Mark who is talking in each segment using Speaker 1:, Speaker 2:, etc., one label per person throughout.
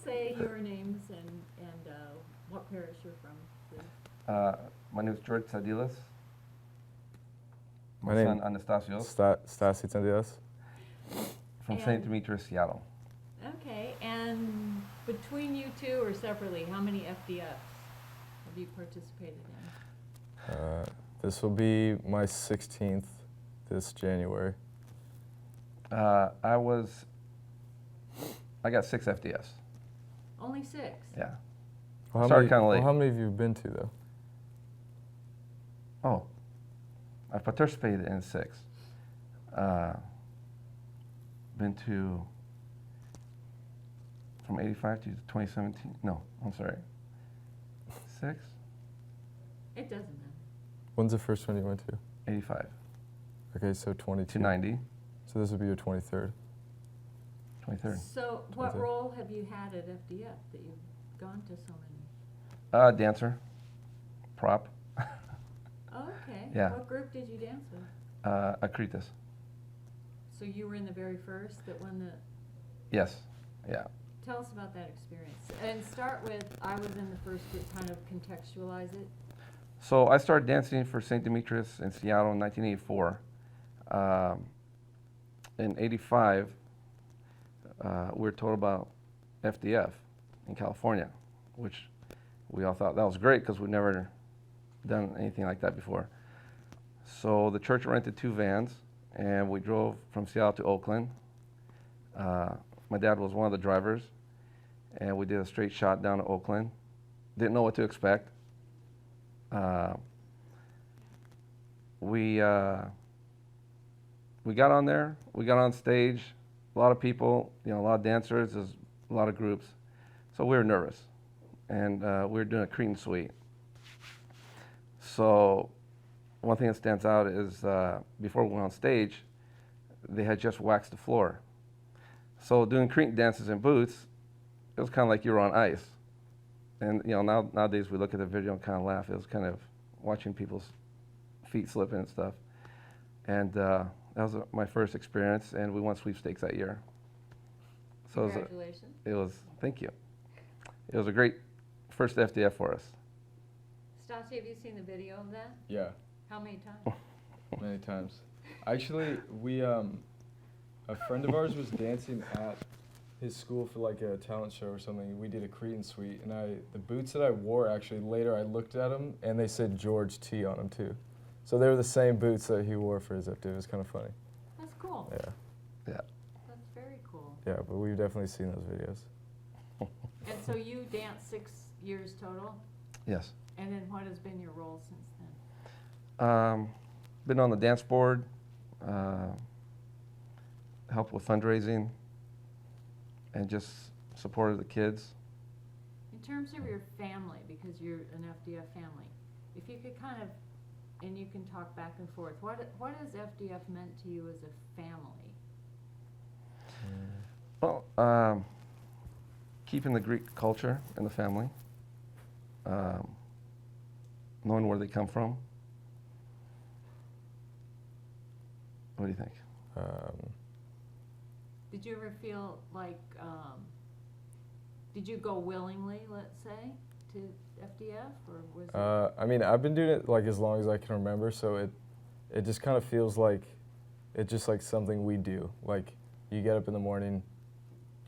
Speaker 1: say your names and what parish you're from, please?
Speaker 2: My name is George Tsantilis.
Speaker 3: My
Speaker 2: My
Speaker 3: name
Speaker 2: son Anastasius
Speaker 3: Stossi Tsalantis.
Speaker 2: from
Speaker 1: And-
Speaker 2: St. Demetrios, Seattle.
Speaker 1: Okay, and between you two or separately, how many FDFs have you participated in?
Speaker 3: This will be my 16th this January.
Speaker 2: I got 6 FDS.
Speaker 1: Only 6?
Speaker 2: Yeah.
Speaker 3: Well,
Speaker 2: Started kinda late.
Speaker 3: how many have you been to though?
Speaker 2: Oh, I participated in 6. Been to from 85 to 2017. No, I'm sorry. 6?
Speaker 1: It doesn't matter.
Speaker 3: When's the first one you went to?
Speaker 2: 85
Speaker 3: Okay, so 22.
Speaker 2: to 90.
Speaker 3: So this would be your 23rd.
Speaker 2: 23rd.
Speaker 1: So what
Speaker 3: 23rd.
Speaker 1: role have you had at FDF that you've gone to so many?
Speaker 2: Dancer, prop,
Speaker 1: Oh, okay.
Speaker 2: Yeah.
Speaker 1: What group did you dance with?
Speaker 2: Akritas.
Speaker 1: So you were in the very first that won the...
Speaker 2: Yes, yeah.
Speaker 1: Tell us about that experience. And start with, I was in the first group, kind of contextualize it.
Speaker 2: So I started dancing for St. Demetrios in Seattle in 1984. In 85, we were told about FDF in California, which we all thought that was great because we'd never done anything like that before. So the church rented 2 vans, and we drove from Seattle to Oakland. My dad was one of the drivers, and we did a straight shot down to Oakland. Didn't know what to expect. We got on there, we got on stage, a lot of people, a lot of dancers, there's a lot of groups. So we were nervous, and we were doing a Cretan suite. So one thing that stands out is before we went on stage, they had just waxed the floor. So doing Cretan dances in boots, it was kind of like you were on ice. And nowadays we look at the video and kind of laugh. It was kind of watching people's feet slipping and stuff. And that was my first experience, and we won sweepstakes that year. So
Speaker 1: Congratulations.
Speaker 2: thank you. It was a great first FDF for us.
Speaker 1: Stossi, have you seen the video of that?
Speaker 3: Yeah,
Speaker 1: How many times?
Speaker 3: many times. Actually, a friend of ours was dancing at his school for like a talent show or something. We did a Cretan suite, and the boots that I wore, actually later I looked at them and they said George T on them too. So they were the same boots that he wore for his FD. It was kind of funny.
Speaker 1: That's cool.
Speaker 3: Yeah,
Speaker 2: Yeah.
Speaker 1: That's very cool.
Speaker 3: yeah, but we've definitely seen those videos.
Speaker 1: And so you danced 6 years total?
Speaker 2: Yes.
Speaker 1: And then what has been your role since then?
Speaker 2: Been on the dance board, helped with fundraising, and just supported the kids.
Speaker 1: In terms of your family, because you're an FDF family, if you could kind of, and you can talk back and forth, what has FDF meant to you as a family?
Speaker 2: Well, keeping the Greek culture in the family, knowing where they come from. What do you think?
Speaker 1: Did you ever feel like, did you go willingly, let's say, to FDF, or was it?
Speaker 3: I mean, I've been doing it like as long as I can remember, so it just kind of feels like it's just like something we do. Like you get up in the morning,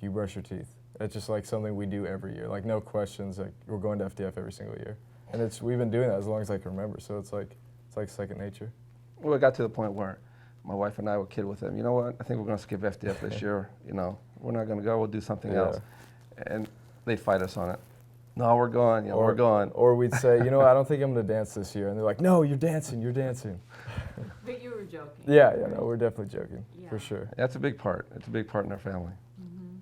Speaker 3: you brush your teeth. It's just like something we do every year. Like no questions. Like we're going to FDF every single year, and we've been doing that as long as I can remember. So it's like second nature.
Speaker 2: Well, it got to the point where my wife and I would kid with them. You know what? I think we're going to skip FDF this year. We're not going to go. We'll do something else. And they'd fight us on it. No, we're going. We're going.
Speaker 3: Or we'd say, I don't think I'm going to dance this year, and they're like, no, you're dancing. You're dancing.
Speaker 1: But you were joking.
Speaker 3: Yeah, no, we're definitely joking for
Speaker 1: Yeah.
Speaker 3: sure.
Speaker 2: That's a big part. It's a big part in our family.
Speaker 1: Mm-hmm.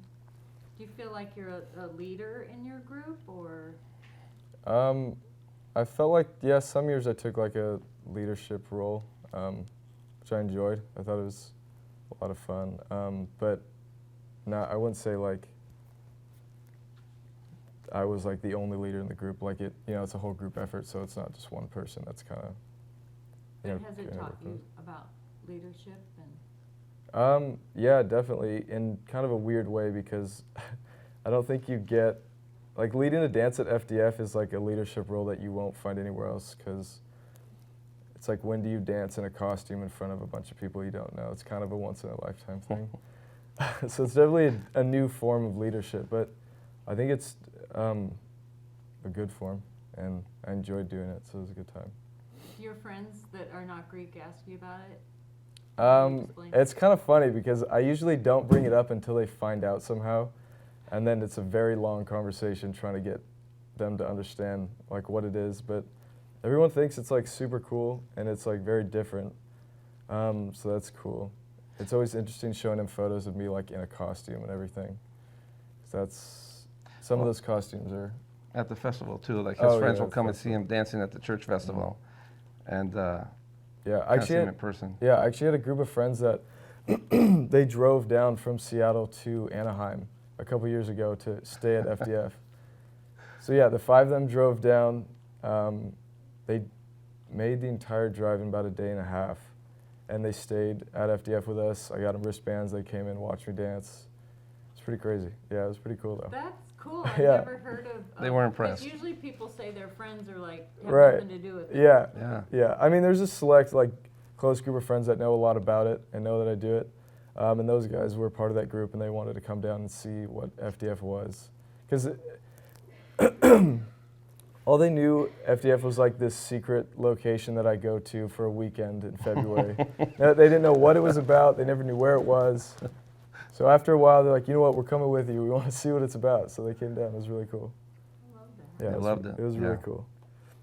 Speaker 1: Do you feel like you're a leader in your group, or?
Speaker 3: I felt like, some years I took like a leadership role, which I enjoyed. I thought it was a lot of fun. But no, I wouldn't say like I was like the only leader in the group. Like it's a whole group effort, so it's not just one person. That's kind of.
Speaker 1: But has it taught you about leadership and?
Speaker 3: Yeah, definitely, in kind of a weird way, because I don't think you get, like leading a dance at FDF is like a leadership role that you won't find anywhere else, because it's like, when do you dance in a costume in front of a bunch of people you don't know? It's kind of a once in a lifetime thing. So it's definitely a new form of leadership, but I think it's a good form, and I enjoyed doing it, so it was a good time.
Speaker 1: Do your friends that are not Greek ask you about it? Can you explain?
Speaker 3: It's kind of funny because I usually don't bring it up until they find out somehow, and then it's a very long conversation trying to get them to understand like what it is. But everyone thinks it's like super cool, and it's like very different. So that's cool. It's always interesting showing them photos of me like in a costume and everything. 'Cause that's some of those costumes are
Speaker 2: At the festival too, like his friends
Speaker 3: yeah,
Speaker 2: will come and see him dancing at the church festival, and
Speaker 3: yeah.
Speaker 2: kind of see
Speaker 3: Actually,
Speaker 2: him in person.
Speaker 3: yeah, I actually had a group of friends that they drove down from Seattle to Anaheim a couple years ago to stay at FDF. So yeah, the 5 of them drove down. They made the entire drive in about a day and a half, and they stayed at FDF with us. I got them wristbands. They came in, watched me dance. It's pretty crazy. Yeah, it was pretty cool though.
Speaker 1: That's cool. I've
Speaker 3: Yeah.
Speaker 1: never heard of.
Speaker 2: They were
Speaker 1: 'cause
Speaker 2: impressed.
Speaker 1: Usually people say their friends are like have
Speaker 3: Right.
Speaker 1: nothing to do with it.
Speaker 3: Yeah,
Speaker 2: Yeah.
Speaker 3: yeah. I mean, there's a select, like, close group of friends that know a lot about it and know that I do it. And those guys were part of that group, and they wanted to come down and see what FDF was. Because all they knew FDF was like this secret location that I go to for a weekend in February. They didn't know what it was about. They never knew where it was. So after a while, they're like, you know what, we're coming with you. We want to see what it's about. So they came down. It was really cool.
Speaker 1: I love that.
Speaker 3: Yeah,
Speaker 2: I loved it.
Speaker 3: It was
Speaker 2: Yeah.
Speaker 3: really cool.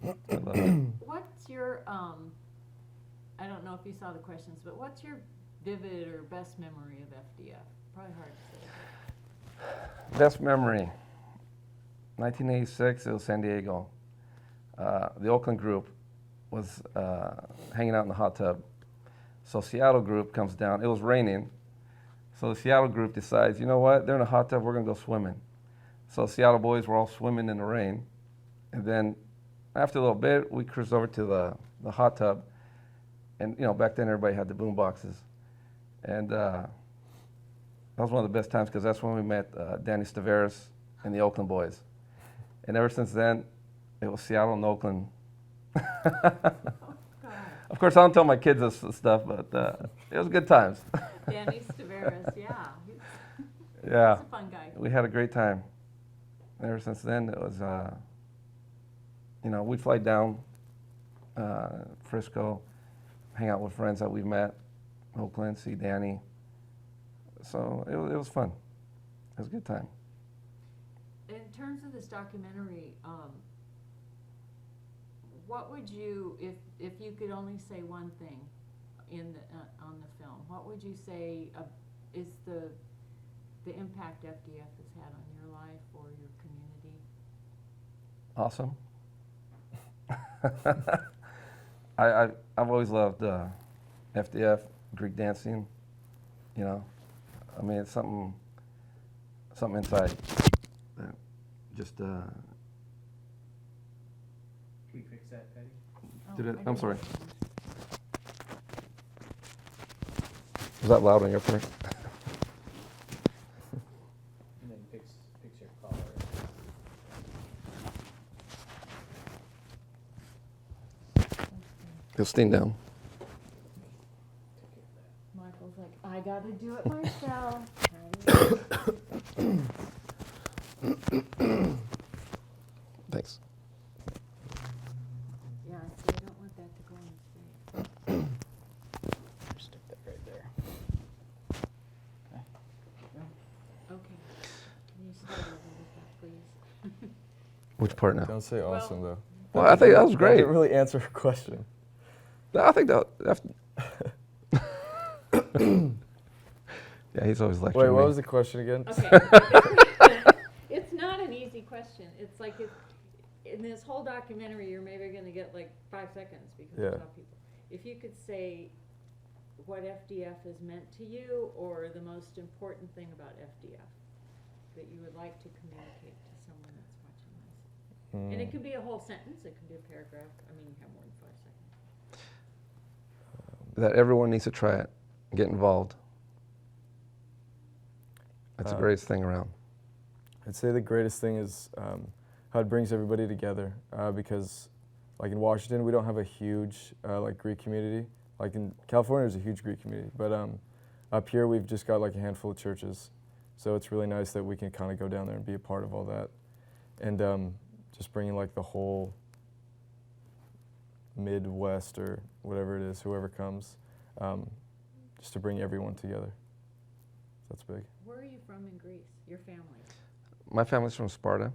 Speaker 2: I love it.
Speaker 1: What's your I don't know if you saw the questions, but what's your vivid or best memory of FDF? Probably hard to say.
Speaker 2: Best memory, 1986, it was San Diego. The Oakland group was hanging out in the hot tub. So Seattle group comes down. It was raining. So the Seattle group decides, you know what, they're in a hot tub, we're going to go swimming. So Seattle boys were all swimming in the rain. And then after a little bit, we cruised over to the hot tub. And, you know, back then everybody had the boom boxes. And that was one of the best times because that's when we met Danny Staveris and the Oakland boys. And ever since then, it was Seattle and Oakland.
Speaker 1: Oh, God.
Speaker 2: Of course, I don't tell my kids this stuff, but it was good times.
Speaker 1: Danny Staveris, yeah.
Speaker 2: Yeah,
Speaker 1: He's a fun guy.
Speaker 2: we had a great time. Ever since then, it was, you know, we'd fly down Frisco, hang out with friends that we've met, Oakland, see Danny. So it was fun. It was a good time.
Speaker 1: In terms of this documentary, what would you, if you could only say one thing in the on the film, what would you say is the impact FDF has had on your life or your community?
Speaker 2: Awesome. I've always loved FDF, Greek dancing. You know, I mean, it's something inside that just.
Speaker 4: Can we fix that, Patty?
Speaker 2: Did it?
Speaker 1: I
Speaker 2: I'm
Speaker 1: didn't
Speaker 2: sorry.
Speaker 1: know.
Speaker 2: Was that loud on your part?
Speaker 4: And then fix your collar.
Speaker 2: Go steam down.
Speaker 1: Michael's like, I gotta do it myself.
Speaker 2: Thanks.
Speaker 1: Yeah, see, I don't want that to go on the screen.
Speaker 4: Stick that right there.
Speaker 1: Okay. Can you start over with that, please?
Speaker 2: Which part now?
Speaker 3: Don't say
Speaker 1: Well-
Speaker 3: awesome, though.
Speaker 2: Well, I think that was
Speaker 3: That
Speaker 2: great.
Speaker 3: didn't really answer her question.
Speaker 2: I think that. Yeah, he's always lecturing
Speaker 3: Wait, what
Speaker 2: me.
Speaker 3: was the question again?
Speaker 1: Okay. It's not an easy question. It's like in this whole documentary, you're maybe going to get like 5 seconds because
Speaker 3: Yeah.
Speaker 1: of how people. If you could say what FDF has meant to you, or the most important thing about FDF that you would like to communicate to someone that's watching this, and it can be a whole sentence, it can be a paragraph. I mean, you have more than 5 seconds.
Speaker 2: That everyone needs to try it, get involved. That's the greatest thing around.
Speaker 3: I'd say the greatest thing is how it brings everybody together because like in Washington, we don't have a huge like Greek community. Like in California, there's a huge Greek community, but up here we've just got like a handful of churches. So it's really nice that we can kind of go down there and be a part of all that. And just bringing like the whole Midwest or whatever it is, whoever comes, just to bring everyone together. That's big.
Speaker 1: Where are you from in Greece, your family?
Speaker 2: My family's from Sparta,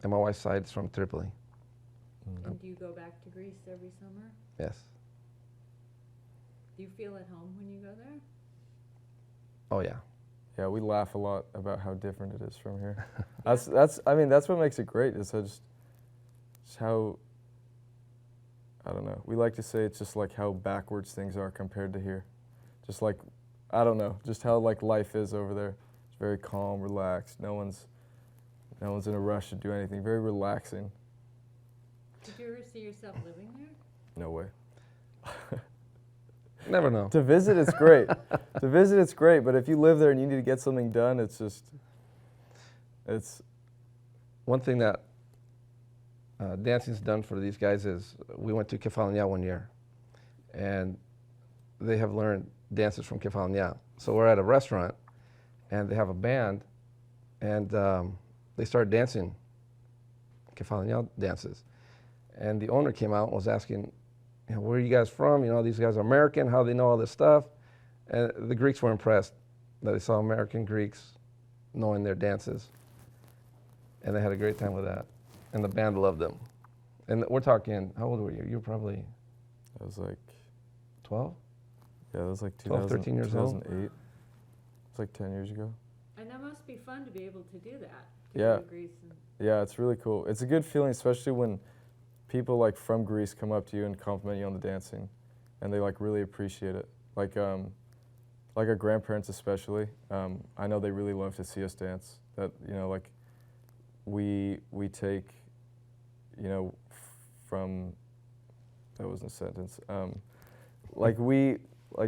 Speaker 2: and my wife's side is from Tripoli.
Speaker 1: And do you go back to Greece every summer?
Speaker 2: Yes.
Speaker 1: Do you feel at home when you go there?
Speaker 2: Oh yeah.
Speaker 3: Yeah, we laugh a lot about how different it is from here. That's what makes it great. Is just how, I don't know. We like to say it's just like how backwards things are compared to here. Just like, I don't know, just how like life is over there. It's very calm, relaxed. No one's in a rush to do anything. Very relaxing.
Speaker 1: Did you ever see yourself living there?
Speaker 3: No way.
Speaker 2: Never know.
Speaker 3: To visit, it's great. To visit, it's great. But if you live there and you need to get something done, it's
Speaker 2: One thing that dancing's done for these guys is we went to Kefalonia one year, and they have learned dances from Kefalonia. So we're at a restaurant, and they have a band, and they started dancing Kefalonia dances. And the owner came out and was asking, where are you guys from? These guys are American. How do they know all this stuff? And the Greeks were impressed that they saw American Greeks knowing their dances. And they had a great time with that. And the band loved them. And we're talking, how old were you? You were probably...
Speaker 3: I was like...
Speaker 2: 12?
Speaker 3: Yeah, that was like
Speaker 2: 12, 13 years old.
Speaker 3: 2008. It's like 10 years ago.
Speaker 1: And that must be fun to be able to do that.
Speaker 3: Yeah.
Speaker 1: To Greece and
Speaker 3: Yeah, it's really cool. It's a good feeling, especially when people like from Greece come up to you and compliment you on the dancing, and they like really appreciate it. Like our grandparents especially. I know they really love to see us dance. That like we take, from that wasn't a sentence.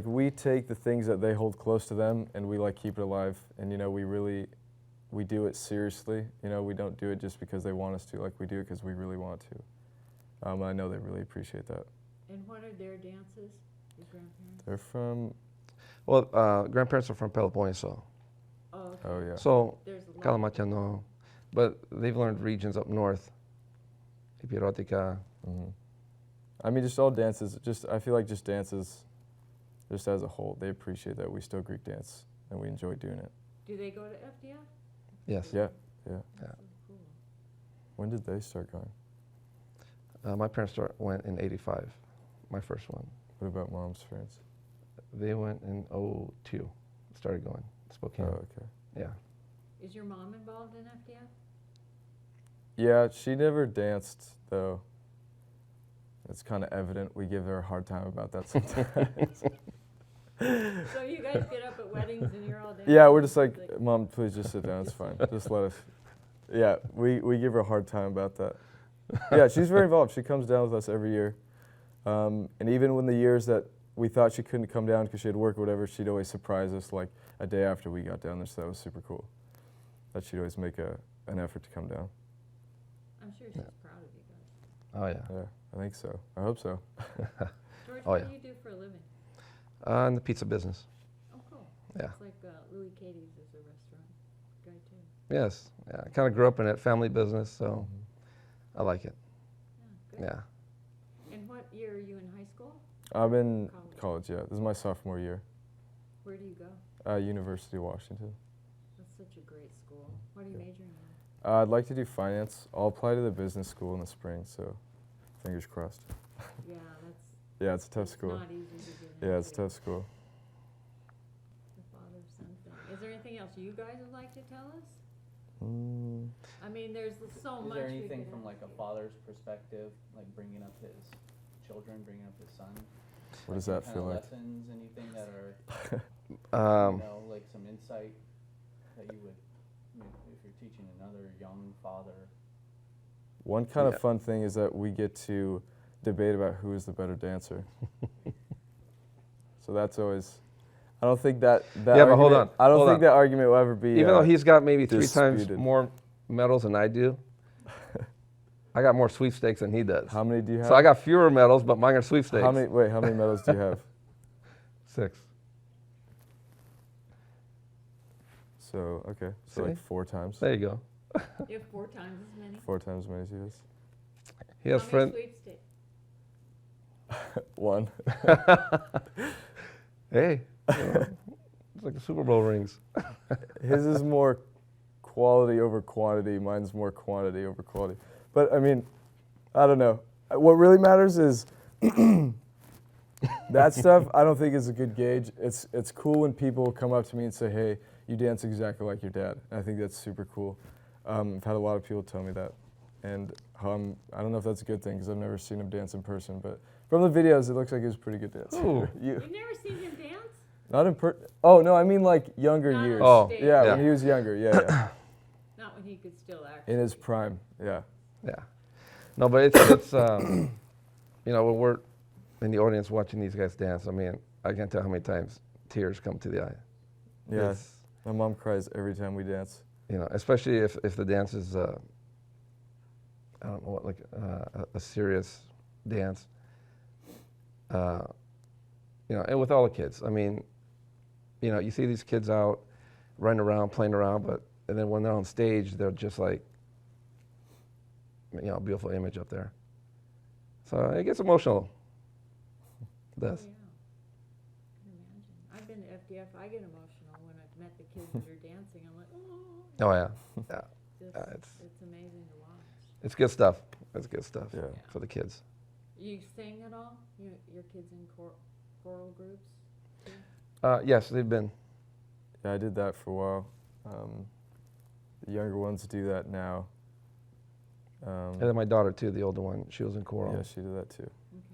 Speaker 3: We take the things that they hold close to them, and we like keep it alive. And we do it seriously. We don't do it just because they want us to. Like we do it because we really want to. I know they really appreciate that.
Speaker 1: And what are their dances, your grandparents?
Speaker 3: They're from.
Speaker 2: Well, grandparents are from Peloponneso.
Speaker 1: Oh, okay.
Speaker 3: Oh yeah.
Speaker 2: So,
Speaker 1: There's a lot.
Speaker 2: Kalamatiano. But they've learned regions up north. Epirotica.
Speaker 3: Mm-hmm. I mean, just all dances. I feel like just dances, just as a whole, they appreciate that we still Greek dance and we enjoy doing it.
Speaker 1: Do they go to FDF?
Speaker 2: Yes.
Speaker 3: Yeah.
Speaker 1: That's so cool.
Speaker 3: When did they start going?
Speaker 2: My parents went in '85, my first one.
Speaker 3: What about mom's parents?
Speaker 2: They went in '02, started going, Spokane.
Speaker 3: Oh, okay.
Speaker 2: Yeah.
Speaker 1: Is your mom involved in FDF?
Speaker 3: Yeah, she never danced though. It's kind of evident. We give her a hard time about that sometimes.
Speaker 1: So you guys get up at weddings and you're all dancing?
Speaker 3: Yeah, we're just like, Mom, please just sit down. It's fine. Just let us. Yeah, we give her a hard time about that. Yeah, she's very involved. She comes down with us every year. And even when the years that we thought she couldn't come down because she had work or whatever, she'd always surprise us like a day after we got down there. So that was super cool. That she'd always make an effort to come down.
Speaker 1: I'm sure she's proud of you guys.
Speaker 2: Oh yeah.
Speaker 3: Yeah, I think so. I hope so.
Speaker 1: George,
Speaker 2: Oh,
Speaker 1: what
Speaker 2: yeah.
Speaker 1: do you do for a living?
Speaker 2: In the pizza business.
Speaker 1: Oh, cool.
Speaker 2: Yeah.
Speaker 1: It's like Louis Katie's is a restaurant guy too.
Speaker 2: Yes. Yeah. I kind of grew up in it, family business, so I like it.
Speaker 1: Yeah, good.
Speaker 2: Yeah.
Speaker 1: And what year are you in high school?
Speaker 3: I'm in college, yeah. This is my sophomore year.
Speaker 1: Where do you go?
Speaker 3: University of Washington.
Speaker 1: That's such a great school. What are you majoring in?
Speaker 3: I'd like to do finance. I'll apply to the business school in the spring, so fingers crossed.
Speaker 1: Yeah, that's
Speaker 3: Yeah, it's a tough school.
Speaker 1: not easy to get
Speaker 3: Yeah, it's a
Speaker 1: into.
Speaker 3: tough school.
Speaker 1: The father-son thing. Is there anything else you guys would like to tell us? I mean, there's so
Speaker 4: Is
Speaker 1: much.
Speaker 4: there
Speaker 1: we
Speaker 4: anything
Speaker 1: could
Speaker 4: from like a
Speaker 1: ask you.
Speaker 4: father's perspective, like bringing up his children, bringing up his son?
Speaker 3: What does
Speaker 4: Like
Speaker 3: that
Speaker 4: some
Speaker 3: feel
Speaker 4: kinda
Speaker 3: like?
Speaker 4: Lessons, anything that are, like some insight that you would, if you're teaching another young father.
Speaker 3: One kind
Speaker 2: Yeah.
Speaker 3: of fun thing is that we get to debate about who is the better dancer. So that's always, I don't think that
Speaker 2: Yeah, but hold
Speaker 3: argument-
Speaker 2: on,
Speaker 3: I don't
Speaker 2: hold
Speaker 3: think
Speaker 2: on.
Speaker 3: that argument will ever be.
Speaker 2: Even though he's got maybe 3 times
Speaker 3: disputed.
Speaker 2: more medals than I do, I got more sweepstakes than he does.
Speaker 3: How many do you have?
Speaker 2: So I got fewer medals, but mine are sweepstakes.
Speaker 3: How many? Wait, how many medals do you have?
Speaker 2: 6.
Speaker 3: So okay, so
Speaker 2: See?
Speaker 3: like 4 times.
Speaker 2: There you go.
Speaker 1: You have 4 times as many?
Speaker 3: 4 times as many as he has.
Speaker 2: He has
Speaker 1: How many
Speaker 2: friends.
Speaker 1: sweepstakes?
Speaker 3: 1.
Speaker 2: Hey, it's like the Super Bowl rings.
Speaker 3: His is more quality over quantity. Mine's more quantity over quality. But I mean, I don't know. What really matters is that stuff. I don't think is a good gauge. It's cool when people come up to me and say, "Hey, you dance exactly like your dad." And I think that's super cool. I've had a lot of people tell me that, and I don't know if that's a good thing because I've never seen him dance in person. But from the videos, it looks like he was a pretty good dancer.
Speaker 2: Ooh.
Speaker 1: You've never seen him dance?
Speaker 3: Not in Oh no, I mean like younger
Speaker 1: Not on
Speaker 3: years.
Speaker 2: Oh.
Speaker 1: stage.
Speaker 3: Yeah,
Speaker 2: Yeah.
Speaker 3: when he was younger. Yeah.
Speaker 1: Not when he could still act.
Speaker 3: In his prime. Yeah.
Speaker 2: Yeah. No, but it's you know, when we're in the audience watching these guys dance, I mean, I can't tell how many times tears come to the eye.
Speaker 3: Yeah.
Speaker 2: It's,
Speaker 3: My mom cries every time we dance.
Speaker 2: you know, especially if the dance is, I don't know what, like a serious dance. You know, and with all the kids, I mean, you know, you see these kids out running around, playing around, and then when they're on stage, they're just like, you know, a beautiful image up there. So it gets emotional. It does.
Speaker 1: Oh, yeah. I can imagine. I've been to FDF. I get emotional when I've met the kids that are dancing. I'm like, oh.
Speaker 2: Oh yeah, yeah.
Speaker 1: It's amazing to watch.
Speaker 2: It's good stuff. It's good stuff
Speaker 3: Yeah.
Speaker 2: for the kids.
Speaker 1: You sing at all? Your kids in choral groups? Too?
Speaker 2: Yes, they've been.
Speaker 3: Yeah, I did that for a while. The younger ones do that now.
Speaker 2: And then my daughter too, the older one, she was in choral.
Speaker 3: Yeah, she did that too.
Speaker 1: Okay.